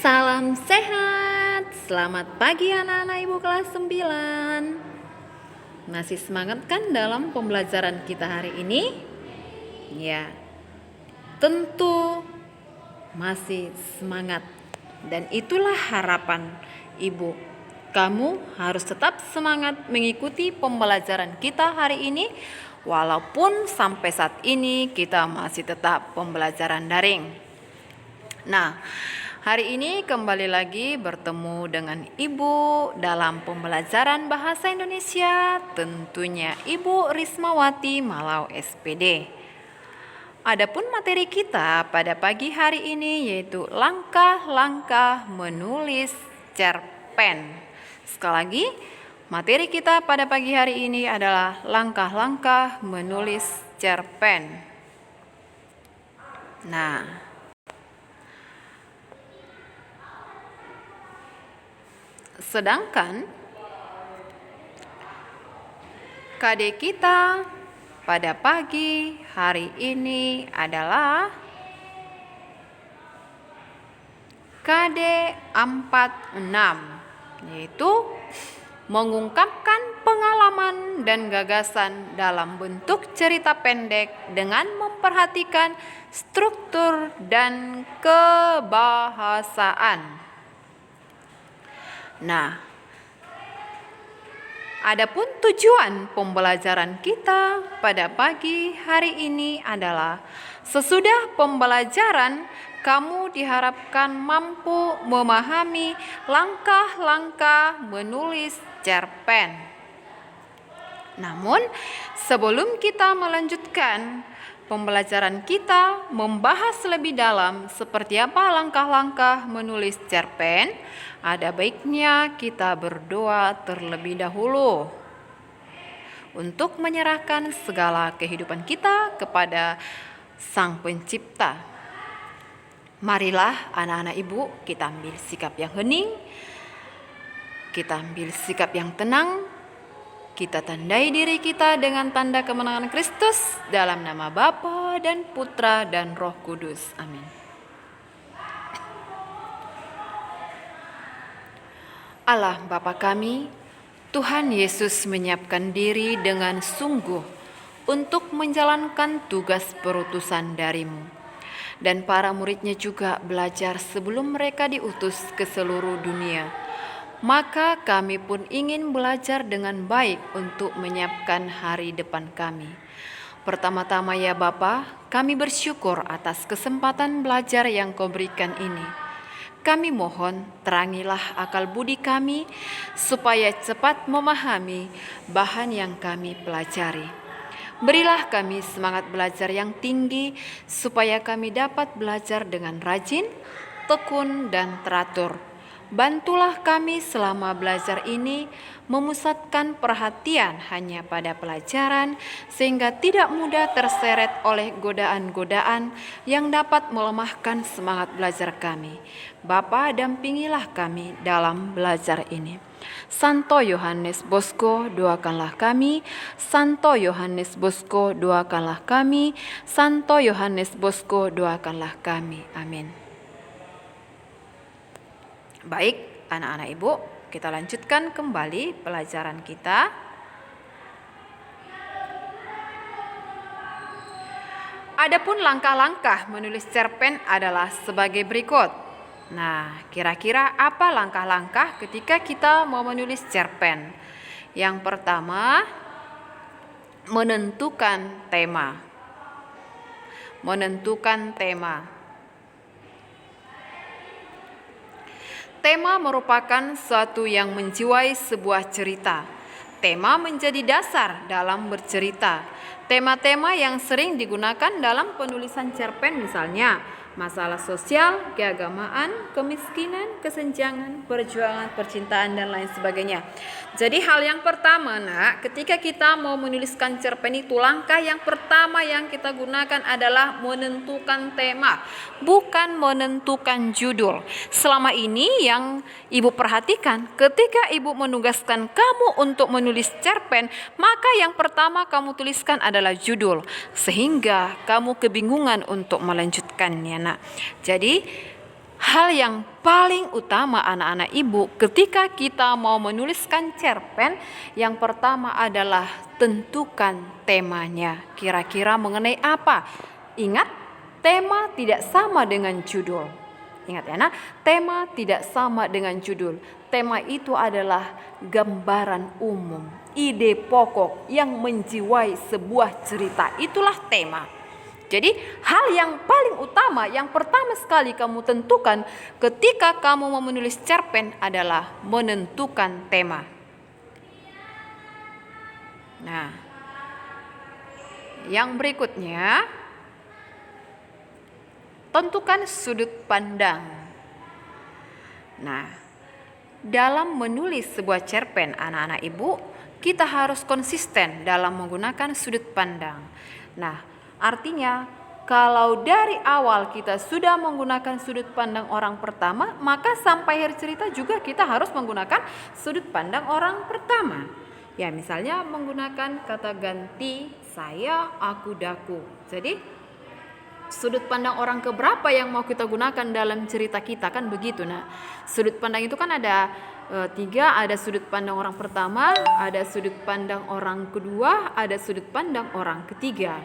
Salam sehat, selamat pagi anak-anak ibu kelas 9. Masih semangat kan dalam pembelajaran kita hari ini? Ya, tentu masih semangat. Dan itulah harapan ibu. Kamu harus tetap semangat mengikuti pembelajaran kita hari ini, walaupun sampai saat ini kita masih tetap pembelajaran daring. Nah, hari ini kembali lagi bertemu dengan Ibu dalam pembelajaran Bahasa Indonesia, tentunya Ibu Rismawati Malau SPD. Adapun materi kita pada pagi hari ini yaitu langkah-langkah menulis cerpen. Sekali lagi, materi kita pada pagi hari ini adalah langkah-langkah menulis cerpen. Nah, sedangkan KD kita pada pagi hari ini adalah KD 46, yaitu mengungkapkan pengalaman dan gagasan dalam bentuk cerita pendek dengan memperhatikan struktur dan kebahasaan. Nah, adapun tujuan pembelajaran kita pada pagi hari ini adalah sesudah pembelajaran kamu diharapkan mampu memahami langkah-langkah menulis cerpen. Namun, sebelum kita melanjutkan pembelajaran kita membahas lebih dalam seperti apa langkah-langkah menulis cerpen, ada baiknya kita berdoa terlebih dahulu untuk menyerahkan segala kehidupan kita kepada Sang Pencipta. Marilah anak-anak ibu kita ambil sikap yang hening, kita ambil sikap yang tenang, kita tandai diri kita dengan tanda kemenangan Kristus dalam nama Bapa dan Putra dan Roh Kudus. Amin. Allah Bapa kami, Tuhan Yesus menyiapkan diri dengan sungguh untuk menjalankan tugas perutusan dari-Mu. Dan para muridnya juga belajar sebelum mereka diutus ke seluruh dunia. Maka kami pun ingin belajar dengan baik untuk menyiapkan hari depan kami. Pertama-tama ya Bapa, kami bersyukur atas kesempatan belajar yang Kau berikan ini. Kami mohon terangilah akal budi kami supaya cepat memahami bahan yang kami pelajari. Berilah kami semangat belajar yang tinggi supaya kami dapat belajar dengan rajin, tekun, dan teratur. Bantulah kami selama belajar ini memusatkan perhatian hanya pada pelajaran sehingga tidak mudah terseret oleh godaan-godaan yang dapat melemahkan semangat belajar kami. Bapa, dampingilah kami dalam belajar ini. Santo Yohanes Bosco, doakanlah kami. Santo Yohanes Bosco, doakanlah kami. Santo Yohanes Bosco, doakanlah kami. Amin. Baik, anak-anak ibu, kita lanjutkan kembali pelajaran kita. Adapun langkah-langkah menulis cerpen adalah sebagai berikut. Nah, kira-kira apa langkah-langkah ketika kita mau menulis cerpen? Yang pertama, menentukan tema. Menentukan tema. Tema merupakan suatu yang menjiwai sebuah cerita. Tema menjadi dasar dalam bercerita. Tema-tema yang sering digunakan dalam penulisan cerpen misalnya masalah sosial, keagamaan, kemiskinan, kesenjangan, perjuangan, percintaan, dan lain sebagainya. Jadi hal yang pertama, ketika kita mau menuliskan cerpen itu, langkah yang pertama yang kita gunakan adalah menentukan tema, bukan menentukan judul. Selama ini yang ibu perhatikan, ketika ibu menugaskan kamu untuk menulis cerpen, maka yang pertama kamu tuliskan adalah judul, sehingga kamu kebingungan untuk melanjutkannya. Jadi Hal yang paling utama anak-anak ibu ketika kita mau menuliskan cerpen, yang pertama adalah tentukan temanya. Kira-kira mengenai apa? Ingat, tema tidak sama dengan judul. Ingat ya, tema tidak sama dengan judul. Tema itu adalah gambaran umum, ide pokok yang menjiwai sebuah cerita. Itulah tema. Jadi hal yang paling utama, yang pertama sekali kamu tentukan ketika kamu mau menulis cerpen adalah menentukan tema. Nah, yang berikutnya, tentukan sudut pandang. Nah, dalam menulis sebuah cerpen anak-anak ibu, kita harus konsisten dalam menggunakan sudut pandang. Nah, artinya, kalau dari awal kita sudah menggunakan sudut pandang orang pertama, maka sampai akhir cerita juga kita harus menggunakan sudut pandang orang pertama. Ya, misalnya menggunakan kata ganti saya, aku, daku. Jadi, sudut pandang orang keberapa yang mau kita gunakan dalam cerita kita, kan begitu. Nah, sudut pandang itu kan ada tiga, ada sudut pandang orang pertama, ada sudut pandang orang kedua, ada sudut pandang orang ketiga.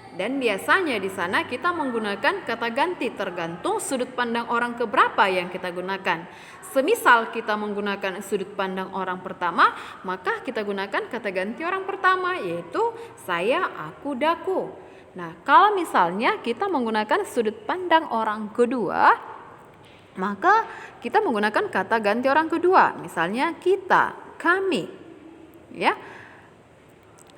Dan biasanya di sana kita menggunakan kata ganti tergantung sudut pandang orang keberapa yang kita gunakan. Semisal kita menggunakan sudut pandang orang pertama, maka kita gunakan kata ganti orang pertama, yaitu saya, aku, daku. Nah, kalau misalnya kita menggunakan sudut pandang orang kedua, maka kita menggunakan kata ganti orang kedua. Misalnya kita, kami, ya.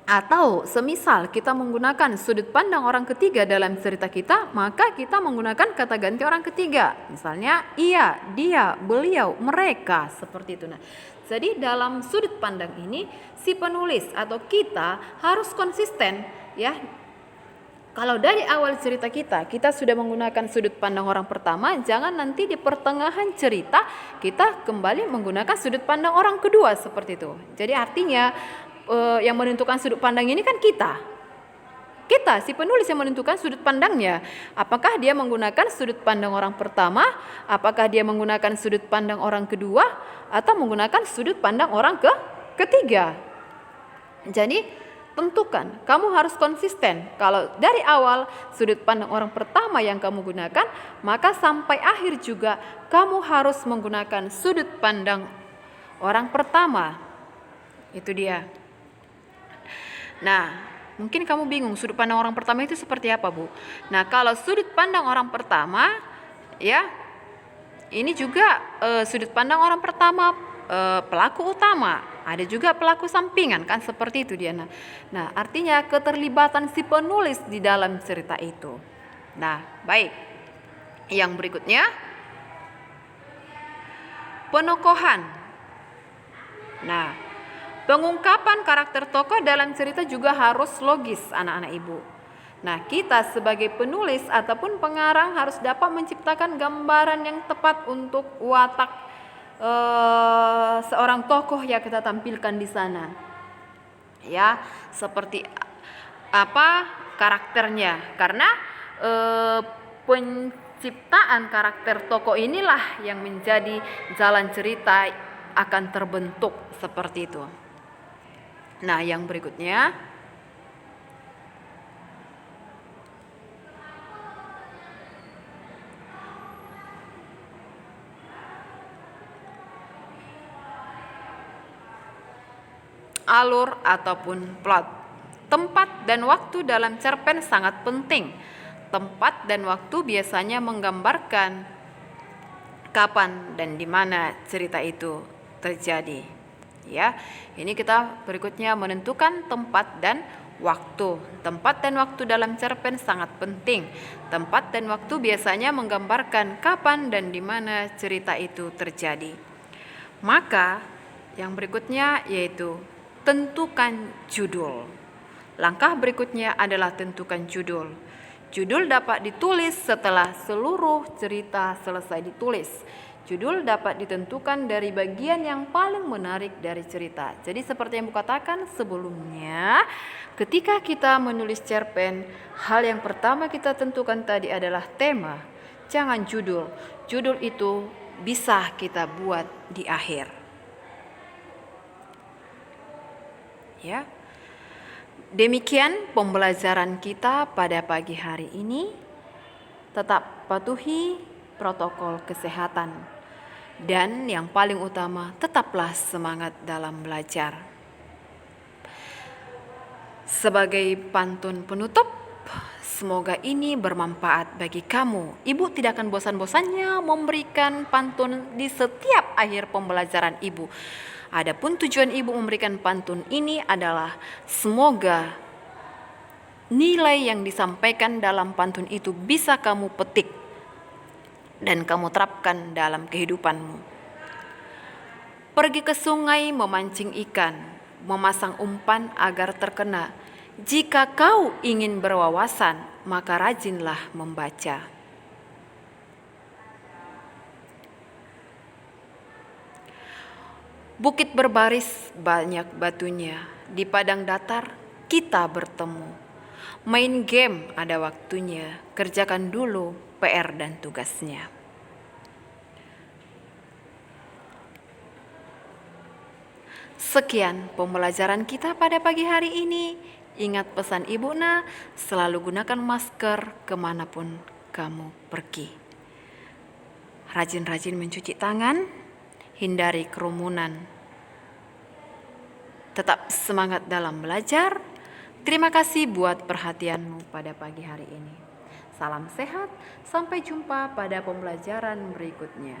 Atau semisal kita menggunakan sudut pandang orang ketiga dalam cerita kita, maka kita menggunakan kata ganti orang ketiga. Misalnya ia, dia, beliau, mereka, seperti itu. Nah, jadi dalam sudut pandang ini si penulis atau kita harus konsisten, ya. Kalau dari awal cerita kita sudah menggunakan sudut pandang orang pertama, jangan nanti di pertengahan cerita kita kembali menggunakan sudut pandang orang kedua, seperti itu. Jadi artinya yang menentukan sudut pandang ini kan kita, si penulis yang menentukan sudut pandangnya. Apakah dia menggunakan sudut pandang orang pertama, apakah dia menggunakan sudut pandang orang kedua, atau menggunakan sudut pandang orang ketiga. Jadi tentukan, kamu harus konsisten. Kalau dari awal sudut pandang orang pertama yang kamu gunakan, maka sampai akhir juga kamu harus menggunakan sudut pandang orang pertama. Itu dia. Nah, mungkin kamu bingung sudut pandang orang pertama itu seperti apa, Bu? Nah, kalau sudut pandang orang pertama, ya, ini juga sudut pandang orang pertama pelaku utama, ada juga pelaku sampingan, kan seperti itu dia. Nah, artinya keterlibatan si penulis di dalam cerita itu. Nah, baik. Yang berikutnya, penokohan. Nah, pengungkapan karakter tokoh dalam cerita juga harus logis, anak-anak ibu. Nah, kita sebagai penulis ataupun pengarang harus dapat menciptakan gambaran yang tepat untuk watak seorang tokoh yang kita tampilkan di sana. Ya, seperti apa karakternya. Karena penciptaan karakter tokoh inilah yang menjadi jalan cerita akan terbentuk seperti itu. Nah, yang berikutnya, alur ataupun plot. Tempat dan waktu dalam cerpen sangat penting. Tempat dan waktu biasanya menggambarkan kapan dan di mana cerita itu terjadi. Ya, ini kita berikutnya menentukan tempat dan waktu. Tempat dan waktu dalam cerpen sangat penting. Tempat dan waktu biasanya menggambarkan kapan dan di mana cerita itu terjadi. Maka yang berikutnya yaitu tentukan judul. Langkah berikutnya adalah tentukan judul. Judul dapat ditulis setelah seluruh cerita selesai ditulis. Judul dapat ditentukan dari bagian yang paling menarik dari cerita. Jadi seperti yang kukatakan sebelumnya, ketika kita menulis cerpen, hal yang pertama kita tentukan tadi adalah tema. jangan judul. Judul itu bisa kita buat di akhir. Ya. Demikian pembelajaran kita pada pagi hari ini. Tetap patuhi protokol kesehatan. Dan yang paling utama, tetaplah semangat dalam belajar. Sebagai pantun penutup, semoga ini bermanfaat bagi kamu. Ibu tidak akan bosan-bosannya memberikan pantun di setiap akhir pembelajaran ibu. Adapun tujuan ibu memberikan pantun ini adalah semoga nilai yang disampaikan dalam pantun itu bisa kamu petik dan kamu terapkan dalam kehidupanmu. Pergi ke sungai memancing ikan, memasang umpan agar terkena. Jika kau ingin berwawasan, maka rajinlah membaca. Bukit berbaris banyak batunya, di padang datar kita bertemu. Main game ada waktunya, kerjakan dulu PR dan tugasnya. Sekian pembelajaran kita pada pagi hari ini. Ingat pesan Ibu Na, selalu gunakan masker kemanapun kamu pergi. Rajin-rajin mencuci tangan, hindari kerumunan. Tetap semangat dalam belajar. Terima kasih buat perhatianmu pada pagi hari ini. Salam sehat, sampai jumpa pada pembelajaran berikutnya.